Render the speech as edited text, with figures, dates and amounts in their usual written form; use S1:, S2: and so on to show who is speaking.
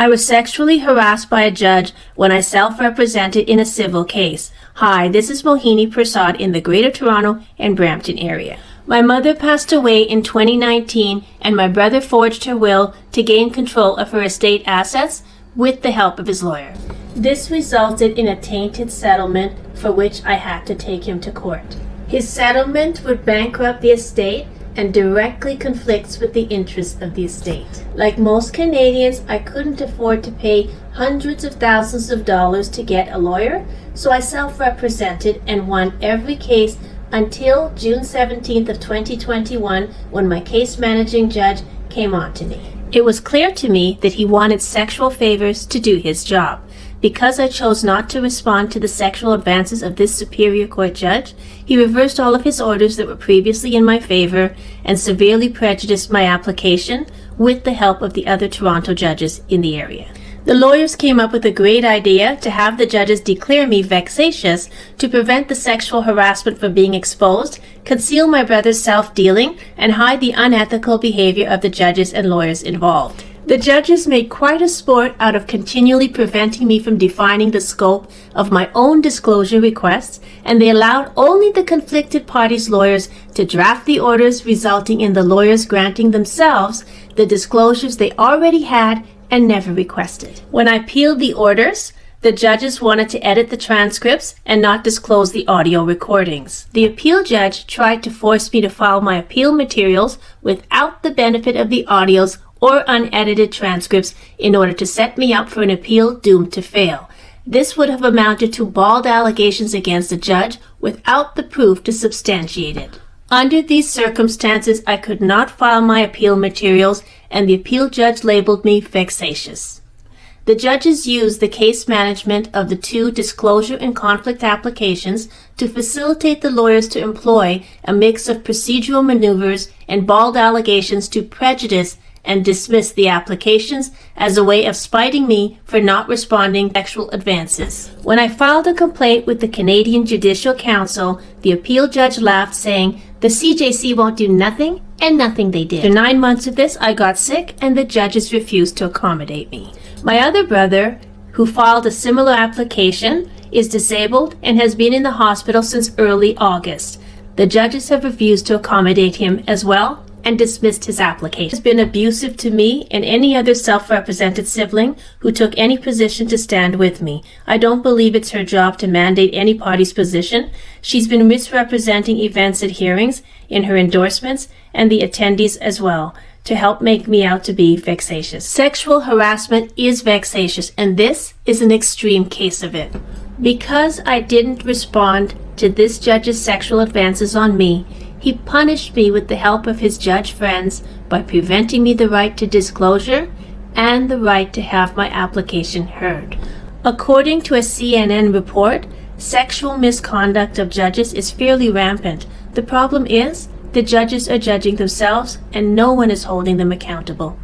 S1: I was sexually harassed by a judge when I self-represented in a civil case. Hi, this is Mohini Persaud in the Greater Toronto and Brampton area. My mother passed away in 2019 and my brother forged her will to gain control of her estate assets with the help of his lawyer. This resulted in a tainted settlement for which I had to take him to court. His settlement would bankrupt the estate and directly conflicts with the interests of the estate. Like most Canadians, I couldn't afford to pay hundreds of thousands of dollars to get a lawyer, so I self-represented and won every case until June 17th of 2021 when my case managing judge came on to me. It was clear to me that he wanted sexual favors to do his job. Because I chose not to respond to the sexual advances of this Superior Court judge, he reversed all of his orders that were previously in my favor and severely prejudiced my application with the help of the other Toronto judges in the area. The lawyers came up with a great idea to have the judges declare me vexatious to prevent the sexual harassment from being exposed, conceal my brother's self-dealing, and hide the unethical behavior of the judges and lawyers involved. The judges made quite a sport out of continually preventing me from defining the scope of my own disclosure requests, and they allowed only the conflicted parties' lawyers to draft the orders, resulting in the lawyers granting themselves the disclosures they already had and never requested. When I appealed the orders, the judges wanted to edit the transcripts and not disclose the audio recordings. The appeal judge tried to force me to file my appeal materials without the benefit of the audios or unedited transcripts in order to set me up for an appeal doomed to fail. This would have amounted to bald allegations against the judge without the proof to substantiate it. Under these circumstances, I could not file my appeal materials, and the appeal judge labeled me vexatious. The judges used the case management of the two disclosure and conflict applications to facilitate the lawyers to employ a mix of procedural maneuvers and bald allegations to prejudice and dismiss the applications as a way of spiting me for not responding to sexual advances. When I filed a complaint with the Canadian Judicial Council, the appeal judge laughed, saying, "The CJC won't do nothing," and nothing they did. After 9 months of this, I got sick and the judges refused to accommodate me. My other brother, who filed a similar application, is disabled and has been in the hospital since early August. The judges have refused to accommodate him as well and dismissed his application. He has been abusive to me and any other self-represented sibling who took any position to stand with me. I don't believe it's her job to mandate any party's position. She's been misrepresenting events at hearings in her endorsements and the attendees as well to help make me out to be vexatious. Sexual harassment is vexatious, and this is an extreme case of it. Because I didn't respond to this judge's sexual advances on me, he punished me with the help of his judge friends by preventing me the right to disclosure and the right to have my application heard. According to a CNN report, sexual misconduct of judges is fairly rampant. The problem is, the judges are judging themselves and no one is holding them accountable.